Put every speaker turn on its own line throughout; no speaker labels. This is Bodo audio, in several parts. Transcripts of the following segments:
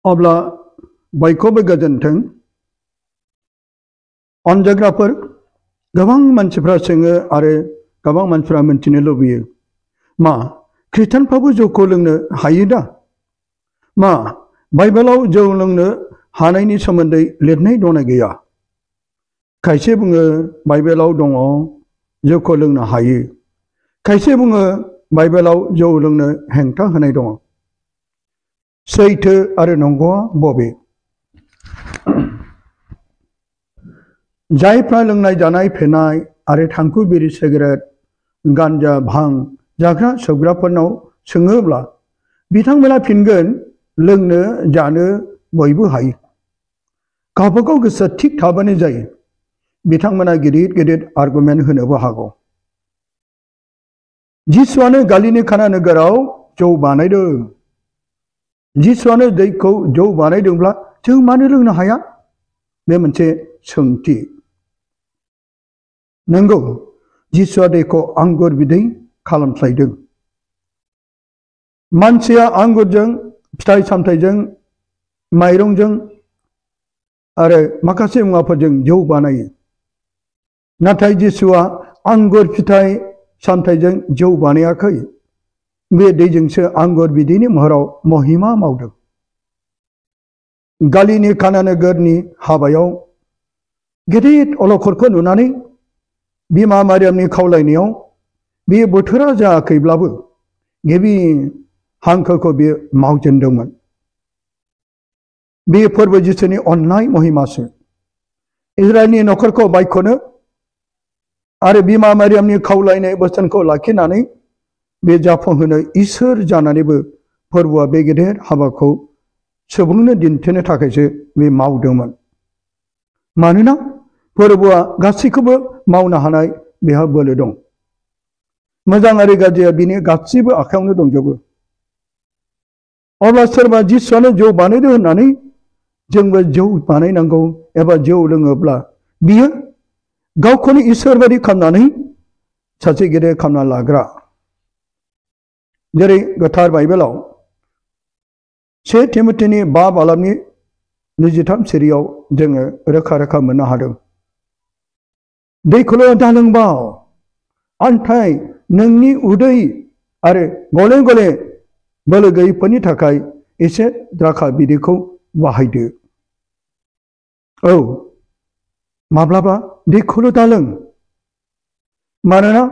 अब्ला बयखौबो गोजोन्थों अनजाग्राफोर गोबां मानसिफ्रा सोङो आरो गोबां मानसिफ्रा मिन्थिनो लुबैयो मा ख्रिस्टानफ्राबो जौखौ लोंनो हायो दा मा बाइबेलाव जौ लोंनो हानायनि सोमोन्दै लिरनाय दंना गैया खायसे बुङो बाइबेलाव दङ जौखौ लोंनो हायो खायसे बुङो बाइबेलाव जौ लोंनो हेंथा होनाय दङ सैथो आरो नंगौआ बबे जायफ्रा लोंनाय जानाय फेनाय आरो थांखु बिरि सिगारेट गान्जा भां जाग्रा सोबग्राफोरनाव सोङोब्ला बिथांमोना फिनगोन लोंनो जानो बयबो हायो गावबागाव गोसोआ थिग थाबानो जायो बिथांमोना गिदिर गिदिर आर्गुमेन्ट होनोबो हागौ जिसुआनो गालिलि काना नोगोराव जौ बानायदों जिसुआनो दैखौ जौ बानायदोंब्ला जों मानो लोंनो हाया बे मोनसे सोंथि नंगौ जिसुआ दैखौ आंगुर बिदै खालामस्लायदों मानसिया आंगुरजों फिथाइ सामथाइजों माइरंजों आरो माखासे मुवाफोरजों जौ बानायो नाथाय जिसुआ आंगुर फिथाइ सामथाइजों जौ बानायाखै बे दैजोंसो आंगुर बिदैनि महराव महिमा मावदों गालिलि काना नोगोरनि हाबायाव गिदिर अलखदखौ नुनानै बिमा मारियामनि खावलायनायाव बे बोथोरा जायाखैब्लाबो गिबि हांखोखौ बियो मावजेनदोंमोन बे फोरबो जिसुनि अननाय महिमासो इजराइलनि नखरखौ बायख'नो आरो बिमा मारियामनि खावलायनाय बोसोनखौ लाखिनानै बे जाफुंहोनो इसोर जानानैबो फोरबोआ बे गेदेर हाबाखौ सुबुंनो दिन्थिनो थाखायसो बे मावदोंमोन मानोना फोरबोआ गासैखौबो मावनो हानाय बेहा बोलो दं मोजां आरो गाज्रिया बिनि गासैबो आखायावनो दंजोबो अब्ला सोरबा जिसुआनो जौ बानायदों होननानै जोंबो जौ बानायनांगौ एबा जौ लोङोब्ला बियो गावखौनो इसोर बायदि खालामनानै सासे गेदेर खालामना लाग्रा जेरै गोथार बाइबेलाव 1 तिमथिनि 5 बालाबनि 23 सिरियाव जोङो रोखा रोखा मोननो हादों दैखौल' दालोंबाव अन्थाय नोंनि उदै आरो गले गले बोलो गैयैफोरनि थाखाय एसे द्राखा बिदैखौ बाहायदो औ माब्लाबा दैखौल' दालों मानोना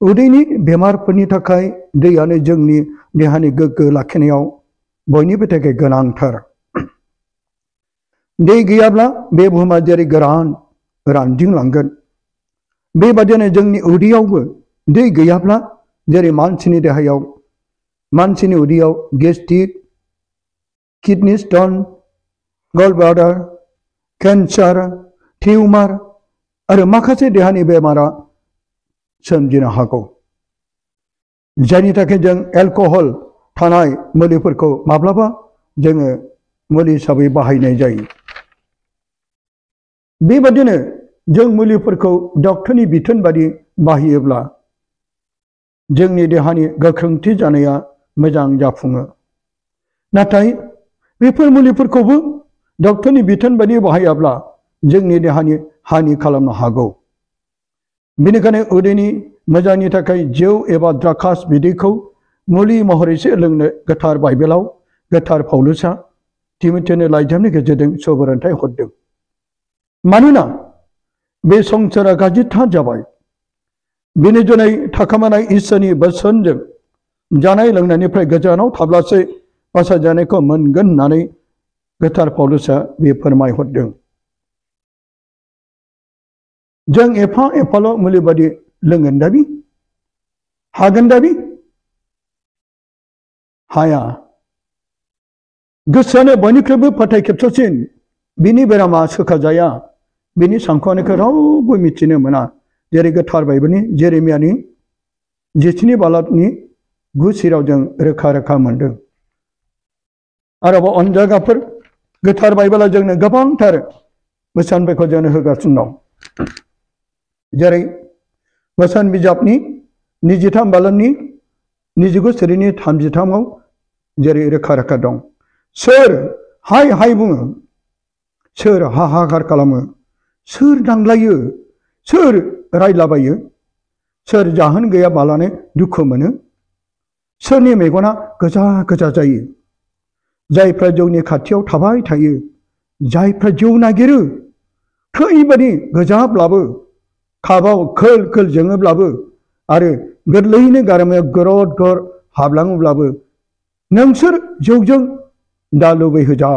उदैनि बेमारफोरनि थाखाय दैयानो जोंनि देहानि गोग्गो लाखिनायाव बयनिबो थाखाय गोनांथार दै गैयाब्ला बे बुहुमा जेरै गोरान रानदिंलांगोन बेबादिनो जोंनि उदैयावबो दै गैयाब्ला जेरै मानसिनि देहायाव मानसिनि उदैयाव gastric kidney stone gallbladder cancer tumour आरो माखासे देहानि बेमारा सोमजिनो हागौ जायनि थाखाय जों एलकहल थानाय मुलिफोरखौ माब्लाबा जोङो मुलि हिसाबै बाहायनाय जायो बेबादिनो जों मुलिफोरखौ डक्टरनि बिथोन बादि बाहायोब्ला जोंनि देहानि गोख्रोंथि जानाया मोजां जाफुङो नाथाय बेफोर मुलिफोरखौबो डक्टरनि बिथोन बादि बाहायाब्ला जोंनि देहानि हानि खालामनो हागौ बेनिखायनो उदैनि मोजांनि थाखाय जौ एबा द्राक्षास बिदैखौ मुलि महरैसो लोंनो गोथार बाइबेलाव गोथार पौलुसआ तिमथिनो लाइजामनि गेजेरजों सुबुरुनथाइ हरदों मानोना बे संसारा गाज्रिथार जाबाय बेनि जुनै थाखोमानाय इसोरनि बोसोनजों जानाय लोंनायनिफ्राय गोजानाव थाब्लासो बासायजानायखौ मोनगोन होननानै गोथार पौलुसआ बे फोरमायहरदों जों एफा एफाल' मुलि बादि लोंगोन दाबि हागोन दाबि हाया गोसोआनो बयनिख्रुइबो फोथाय खेबस'सिन बिनि बेरामा सोखाजाया बिनि सानख'नायखौ रावबो मिथिनो मोना जेरै गोथार बाइबेलनि जेरेमियानि 17 बालाबनि 9 सिराव जों रोखा रोखा मोनदों आरोबाव अनजागाफोर गोथार बाइबेला जोंनो गोबांथार बोसोनफोरखौ जोंनो होगासिनो दं जेरै बोसोन बिजाबनि 23 बालाबनि 29 सिरिनि 33आव जेरै रोखा रोखा दं सोर हाय हाय बुङो सोर हाहाकार खालामो सोर नांलायो सोर रायलाबायो सोर जाहोन गैयाबालानो दुखु मोनो सोरनि मेगना गोजा गोजा जायो जायफ्रा जौनि खाथियाव थाबाय थायो जायफ्रा जौ नागिरो थैबादि गोजाब्लाबो खाबाव खोल खोल जोङोब्लाबो आरो गोरलैयैनो गारामायाव गरद गर हाबलाङोब्लाबो नोंसोर जौजों दा लुबैहोजा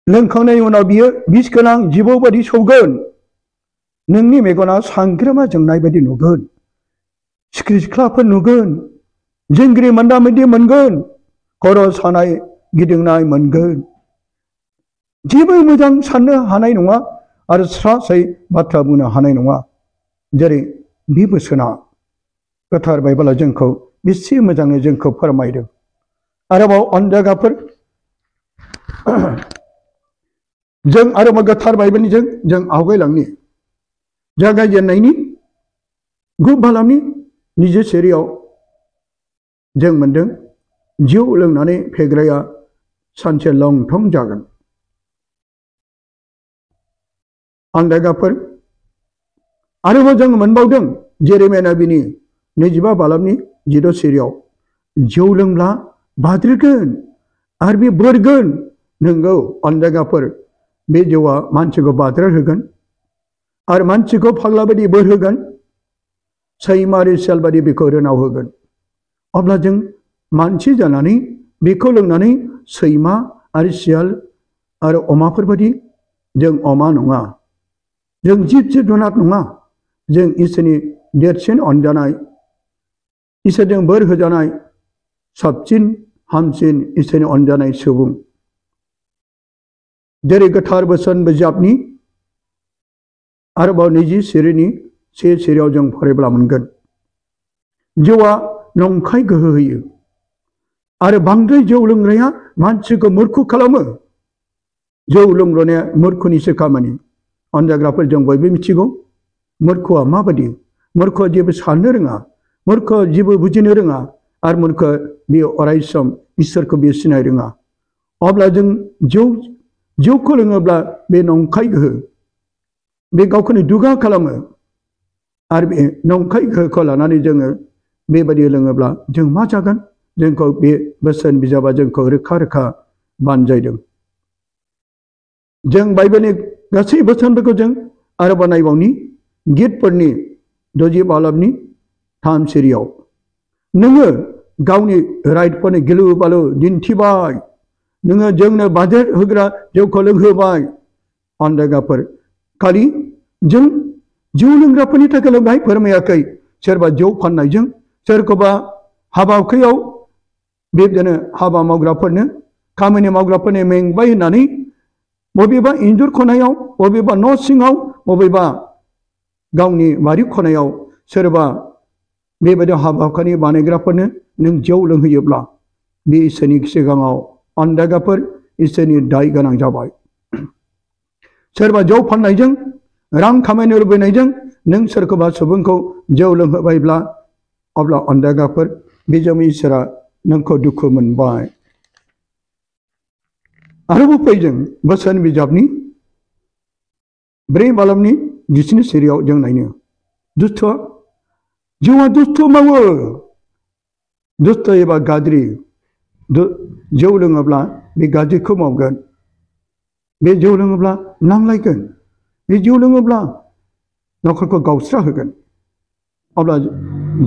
लोंखांनायनि उनाव बियो बिस गोनां जिबौ बायदि सौगोन नोंनि मेगना सांग्रामा जोंनाय बायदि नुगोन सिख्रि सिख्लाफोर नुगोन जिंग्रि मोन्दामोन्दि मोनगोन खर' सानाय गिदिंनाय मोनगोन जेबो मोजां साननो हानाय नङा आरो स्रा स्रायै बाथ्रा बुंनो हानाय नङा जेरै बे बोसोना गोथार बाइबेला जोंखौ बेसे मोजाङै जोंखौ फोरमायदों आरोबाव अनजागाफोर जों आरोबाव गोथार बाइबेलनि जों आवगायलांनि जागायजेननायनि गु बालामनि 20 सेरियाव जों मोनदों जौ लोंनानै फेग्राया सानसे लंथं जागोन आन्दायगाफोर आरोबाव जों मोनबावदों जेरेमिया नबीनि 25 बालामनि 16 सेरियाव जौ लोंब्ला बाद्रिगोन आरो बे बोरगोन नोंगौ आन्दायगाफोर बे जौआ मानसिखौ बाद्राय होगोन आरो मानसिखौ फाग्ला बायदि बोर होगोन सैमा आरो सियाल बायदि बेखौ रोनाव होगोन अब्ला जों मानसि जानानै बेखौ लोंनानै सैमा आरो सियाल आरो अमाफोर बायदि जों अमा नङा जों जिब जुनार नङा जों इसोरनि देरसिन अनजानाय इसोरजों बोर होजानाय साबसिन हामसिन इसोरनि अनजानाय सुबुं जेरै गोथार बोसोन बिजाबनि आरोबाव 20 सेरिनि 1 सेरियाव जों फरायब्ला मोनगोन जौआ नंखाय गोहो होयो आरो बांद्राय जौ लोंग्राया मानसिखौ मुर्खु खालामो जौ लोंग्राया मुर्खुनिसो खामानि अनजाग्राफोर जों बयबो मिथिगौ मुर्खुआ माबायदि मुर्खुआ जेबो साननो रोङा मुर्खुआ जेबो बुजिनो रोङा आरो मुर्खुआ बेयो अराय सम इसोरखौ बेयो सिनाय रोङा अब्ला जों जौखौ लोङोब्ला बे नंखाय गोहो बे गावखौनो दुगा खालामो आरो बे नंखाय गोहोखौ लानानै जोङो बेबायदि लोङोब्ला जों मा जागोन जोंखौ बे बोसोन बिजाबा जोंखौ रोखा रोखा बानजायदों जों बाइबेलनि गासै बोसोनफोरखौ जों आरोबाव नायबावनि गितफोरनि 20 बालामनि 3 सेरियाव नोङो गावनि राइटफोरनि गिलु बालु दिन्थिबाय नोङो जोंनो बाजेट होग्रा जौखौ लोंहोबाय अनजायगाफोर खालि जों जौ लोंग्राफोरनि थाखायल' बेहाय फोरमायाखै सोरबा जौ फाननायजों सोरखौबा हाबा हुखायाव बेबायदिनो हाबा मावग्राफोरनो खामानि मावग्राफोरनि मेंबाय होननानै बबेबा इन्जुर खनायाव बबेबा न' सिङाव बबेबा गावनि बारि खनायाव सोरबा बेबायदि हाबा हुखानि बानायग्राफोरनो नों जौ लोंहोयोब्ला बे इसोरनि सिगाङाव अनजायगाफोर इसोरनि दाय गोनां जाबाय सोरबा जौ फाननायजों रां खामायनो लुबैनायजों नों सोरखौबा सुबुंखौ जौ लोंहोबायब्ला अब्ला अनजायगाफोर बेजों इसोरा नोंखौ दुखु मोनबाय आरोबाव फैजों बोसोन बिजाबनि 4 बालामनि 19 सेरियाव जों नायनो दुस्थ'आ जौआ दुस्थ' मावो दुस्थ' एबा गाज्रि जौ लोङोब्ला बे गाज्रिखौ मावगोन बे जौ लोङोब्ला नांलायगोन बे जौ लोङोब्ला न'खरखौ गावस्रा होगोन अब्ला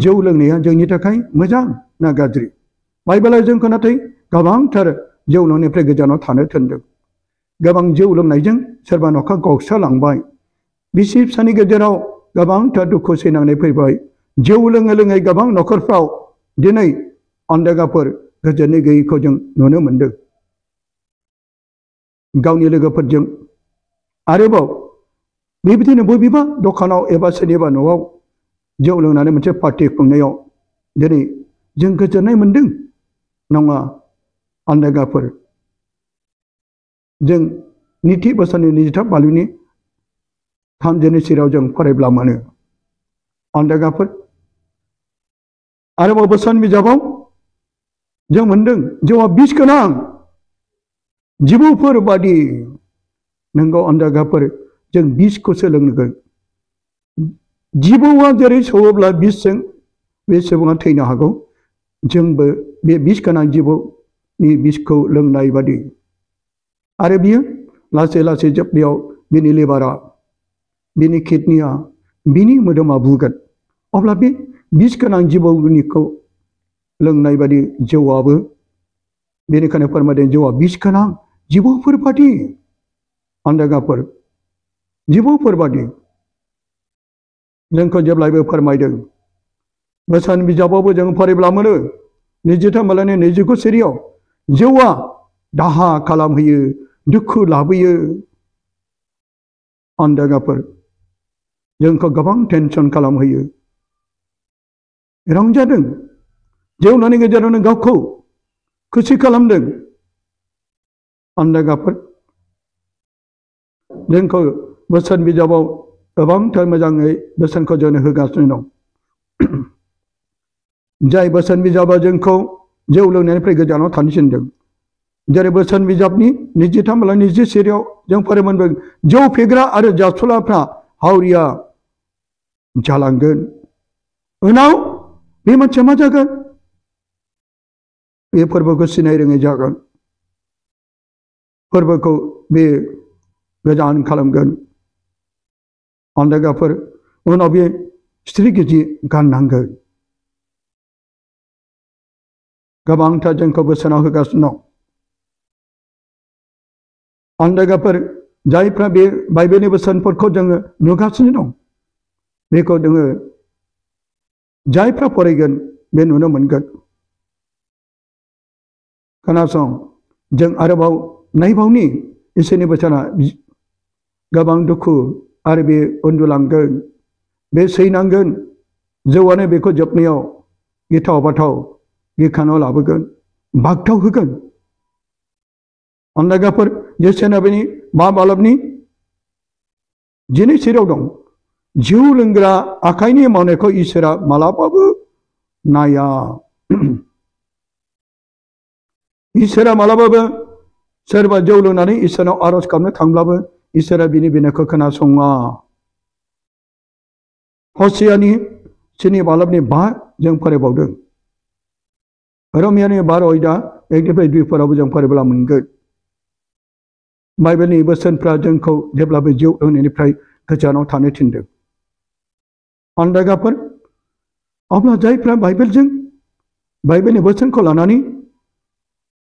जौ लोंनाया जोंनि थाखाय मोजां ना गाज्रि बाइबेला जोंखौ नाथाय गोबांथार जौ लोंनायनिफ्राय गोजानाव थानो थिनदों गोबां जौ लोंनायजों सोरबा न'खर गावस्रालांबाय बिसि फिसानि गेजेराव गोबांथार दुखु सैनांनाय फैबाय जौ लोङै लोङै गोबां न'खरफ्राव दिनै अनजायगाफोर गोजोननाय गैयैखौ जों नुनो मोनदों गावनि लोगोफोरजों आरोबाव बेबायदिनो बबेबा दखानाव एबा सोरनिबा न'आव जौ लोंनानै मोनसे पार्टि खुंनायाव दिनै जों गोजोननाय मोनदों नङा अनजायगाफोर जों नीति बोसोननि 23 बालामनि 3 सेरियाव जों फरायब्ला मोनो अनजायगाफोर आरोबाव बोसोन बिजाबाव जों मोनदों जौआ बिस गोनां जिबौफोर बादि नोंगौ अन्दागाफोर जों बिसखौसो लोंगोन जिबौआ जेरै सौवोब्ला बिसजों बे सुबुङा थैनो हागौ जोंबो बे बिस गोनां जिबौनि बिसखौ लोंनाय बादि आरो बियो लासै लासै जोबनायाव बिनि लिभारा बिनि किडनिया बिनि मोदोमा बुगोन अब्ला बे बिस गोनां जिबौनिखौ लोंनाय बादि जौआबो बेनिखायनो फोरमायदों जौआ बिस गोनां जिबौफोर बादि अन्दागाफोर जिबौफोर बादि जोंखौ जेब्लायबो फोरमायदों बोसोन बिजाबावबो जों फरायब्ला मोनो 23:29 सिरियाव जौआ दाहा खालामहोयो दुखु लाबोयो अन्दागाफोर जोंखौ गोबां टेनसन खालामहोयो रंजादों जौनि गेजेरावनो गावखौ खुसि खालामदों अन्दागाफोर जोंखौ बोसोन बिजाबाव गोबांथार मोजाङै बोसोनखौ जोंनो होगासिनो दं जाय बोसोन बिजाबा जोंखौ जौ लोंनायनिफ्राय गोजानाव थानो थिनदों जेरै बोसोन बिजाबनि 23:20 सिरियाव जों फोरमायदों जौ फेग्रा आरो जासुलाफ्रा हावरिया जालांगोन उनाव बे मानसिया मा जागोन बे फोरबोखौ सिनाय रोङै जागोन फोरबोखौ बे गोजान खालामगोन अन्दागाफोर उनाव बे स्त्री गिजि गाननांगोन गोबांथार जोंखौ बोसोनाव होगासिनो दं अन्दागाफोर जायफ्रा बे बाइबेलनि बोसोनफोरखौ जोङो नुगासिनो दं बेखौ जोङो जायफ्रा फरायगोन बे नुनो मोनगोन खोनासं जों आरोबाव नायबावनि इसोरनि बोसोना गोबां दुखु आरो बे उन्दुलांगोन बे सैनांगोन जौआनो बेखौ जोबनायाव गिथाव बाथाव गिखानाव लाबोगोन बागथाव होगोन अन्दागाफोर जेसेनाबिनि मा बालबनि 12 सिरियाव दं जौ लोंग्रा आखाइनि मावनायखौ इसोरा मालाबाबो नाया इसोरा मालाबाबो सोरबा जौ लोंनानै इसोरनाव आरज गाबनो थांब्लाबो इसोरा बिनि बिनायखौ खोनासङा हसियानि 7 बालबनि 5 जों फरायबावदों रमियानि 12 अयदा 1-2 फोरावबो जों फरायब्ला मोनगोन बाइबेलनि बोसोनफ्रा जोंखौ जेब्लाबो जौ लोंनायनिफ्राय गोजानाव थानो थिनदों अन्दागाफोर अब्ला जायफ्रा बाइबेलनि बोसोनखौ लानानै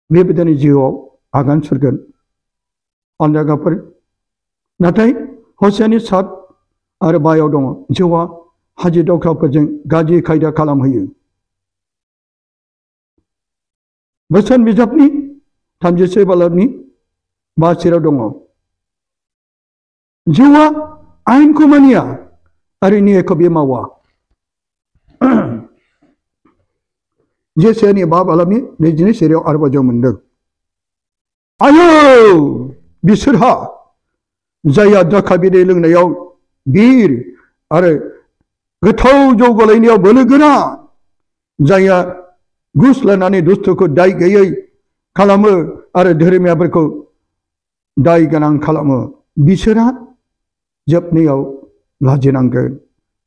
बेबायदिनो जिउआव आगान सुरगोन अन्दागाफोर नाथाय हसियानि 7 आरो 5 दङ जौआ हाजो दावख्राफोरजों गाज्रि खायदा खालामहोयो बोसोन बिजाबनि 31 बालबनि 5 सिरियाव दङ जौआ आयेनखौ मानिया आरो न्यायखौ बे मावा जेसायानि 5 बालबनि 22 सिरियाव आरोबाव जों मोनदों आयो बिसोरहा जायहा दाखा बिदै लोंनायाव बिर आरो गोथाव जौ गलायनायाव बोलो गोरा जायहा घुस लानानै दुस्थ'खौ दाय गैयै खालामो आरो धोरोमियाफोरखौ दाय गोनां खालामो बिसोरहा जोबनायाव लाजिनांगोन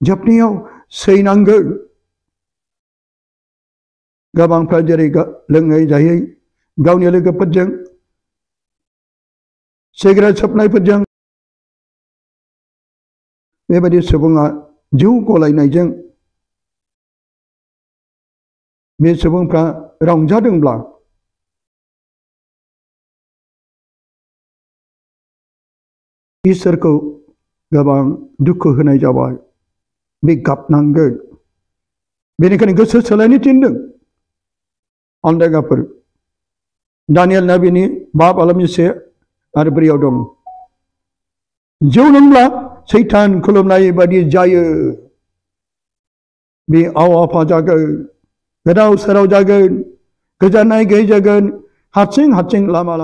जोबनायाव सैनांगोन गोबांफ्रा जेरै लोङै जायै गावनि लोगोफोरजों सिगारेट सोबनायफोरजों बेबायदि सुबुङा जौ गलायनायजों बे सुबुंफ्रा रंजादोंब्ला इसोरखौ गोबां दुखु होनाय जाबाय बे गाबनांगोन बेनिखायनो गोसो सोलायनो थिनदों अन्दागाफोर दानियेल नबीनि 5 बालबनि 1 आरो 4 दं जौ लोंब्ला सैतान खुलुमनाय बादि जायो बे आव आफा जागोन गोदाव सोराव जागोन गोजानाय गैयै जागोन हारसिं लामा